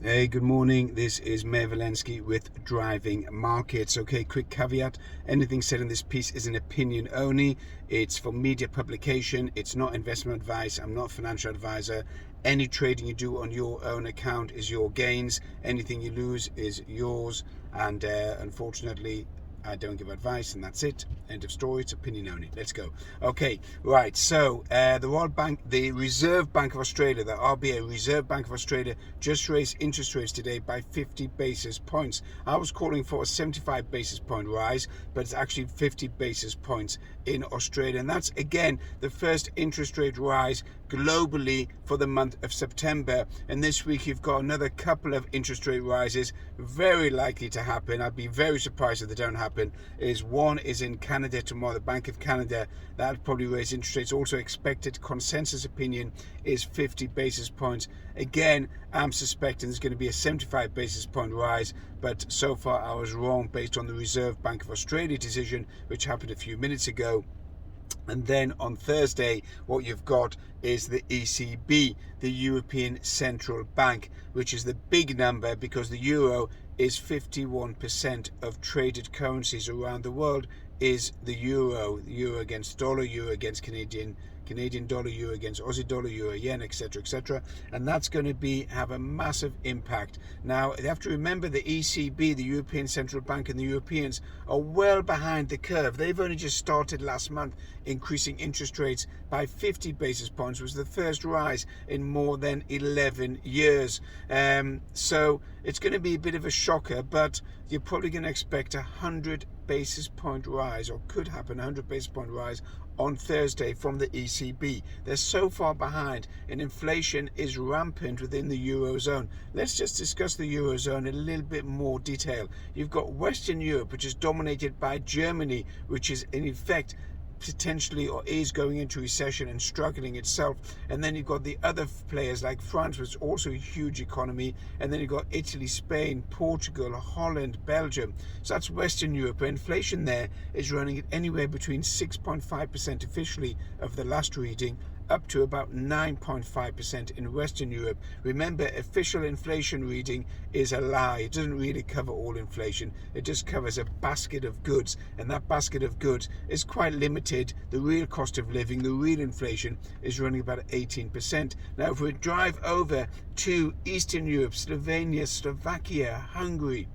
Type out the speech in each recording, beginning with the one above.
Hey, good morning. This is Meir Valensky with Driving Markets. Okay, quick caveat. Anything said in this piece is an opinion only. It's for media publication. It's not investment advice. I'm not a financial advisor. Any trading you do on your own account is your gains. Anything you lose is yours. And unfortunately, I don't give advice, and that's it. End of story. It's opinion only. Let's go. Okay, right. So the Reserve Bank of Australia, the RBA, Reserve Bank of Australia, just raised interest rates today by 50 basis points. I was calling for a 75 basis point rise, but it's actually 50 basis points in Australia, and that's again the first interest rate rise globally for the month of September. And this week you've got another couple of interest rate rises very likely to happen. I'd be very surprised if they don't happen. One is in Canada tomorrow, the Bank of Canada, that'll probably raise interest rates. Also expected consensus opinion is 50 basis points. Again, I'm suspecting there's going to be a 75 basis point rise, but so far I was wrong based on the Reserve Bank of Australia decision, which happened a few minutes ago. And then on Thursday, what you've got is the ECB, the European Central Bank, which is the big number because the euro is 51% of traded currencies around the world is the euro against dollar, euro against Canadian dollar, euro against Aussie dollar, euro yen, etc., and that's going to have a massive impact. Now, you have to remember the ECB, the European Central Bank, and the Europeans are well behind the curve. They've only just started last month increasing interest rates by 50 basis points, was the first rise in more than 11 years. So it's going to be a bit of a shocker, but you're probably going to expect 100 basis point rise, or could happen 100 basis point rise on Thursday from the ECB. They're so far behind, and inflation is rampant within the Eurozone. Let's just discuss the Eurozone in a little bit more detail. You've got Western Europe, which is dominated by Germany, which is in effect potentially or is going into recession and struggling itself. And then you've got the other players like France, which is also a huge economy, and then you've got Italy, Spain, Portugal, Holland, Belgium. So that's Western Europe. Inflation there is running at anywhere between 6.5% officially of the last reading, up to about 9.5% in Western Europe. Remember, official inflation reading is a lie. It doesn't really cover all inflation. It just covers a basket of goods, and that basket of goods is quite limited. The real cost of living, the real inflation, is running about 18%. Now, if we drive over to Eastern Europe, Slovenia, Slovakia, Hungary,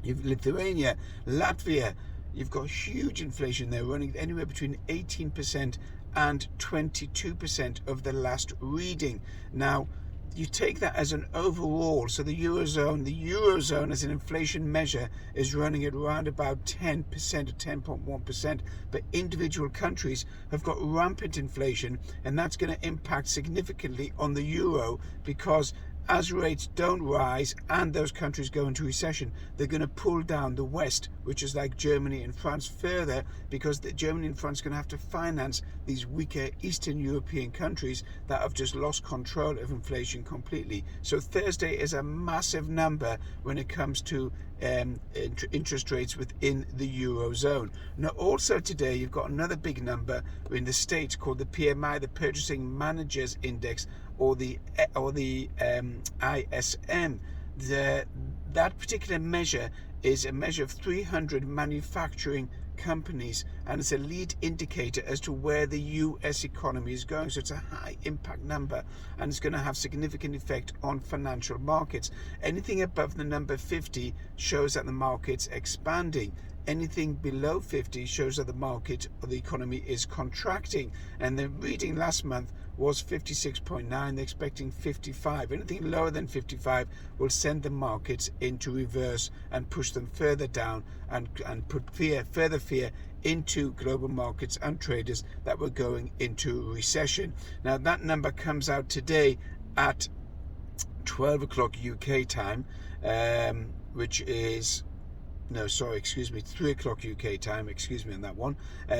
Lithuania, Latvia, you've got huge inflation there, running anywhere between 18% and 22% of the last reading. Now, you take that as an overall, so the Eurozone as an inflation measure is running at around about 10% or 10.1%, but individual countries have got rampant inflation, and that's going to impact significantly on the euro, because as rates don't rise and those countries go into recession, they're going to pull down the West, which is like Germany and France, further, because Germany and France are going to have to finance these weaker Eastern European countries that have just lost control of inflation completely. So Thursday is a massive number when it comes to interest rates within the Eurozone. Now, also today, you've got another big number in the States called the PMI, the Purchasing Managers Index, or the ISM. That particular measure is a measure of 300 manufacturing companies, and it's a lead indicator as to where the US economy is going. So it's a high impact number, and it's going to have significant effect on financial markets. Anything above the number 50 shows that the market's expanding. Anything below 50 shows that the market or the economy is contracting. And the reading last month was 56.9. They're expecting 55. Anything lower than 55 will send the markets into reverse and push them further down, and put further fear into global markets and traders that we're going into recession. Now, that number comes out today at 12 o'clock UK time, which is no, sorry, excuse me, 3 o'clock UK time, excuse me on that one.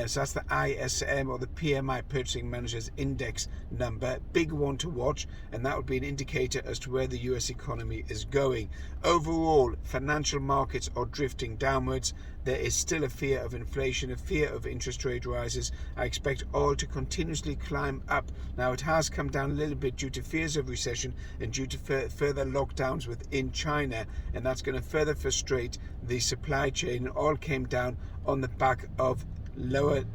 So that's the ISM, or the PMI Purchasing Managers Index number, big one to watch, and that would be an indicator as to where the US economy is going. Overall, financial markets are drifting downwards. There is still a fear of inflation, a fear of interest rate rises. I expect oil to continuously climb up. Now, it has come down a little bit due to fears of recession and due to further lockdowns within China, and that's going to further frustrate the supply chain. And oil came down on the back of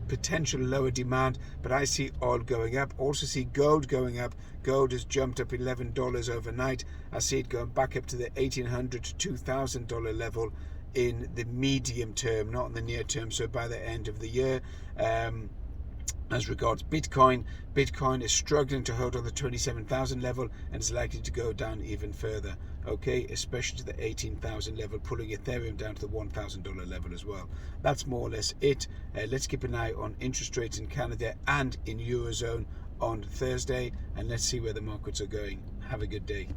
potential lower demand, but I see oil going up. Also see gold going up. Gold has jumped up $11 overnight. I see it going back up to the $1,800 to $2,000 level in the medium term, not in the near term, so by the end of the year. As regards Bitcoin is struggling to hold on the 27,000 level and is likely to go down even further, okay, especially to the 18,000 level, pulling Ethereum down to the $1,000 level as well. That's more or less it. Let's keep an eye on interest rates in Canada and in Eurozone on Thursday, and let's see where the markets are going. Have a good day.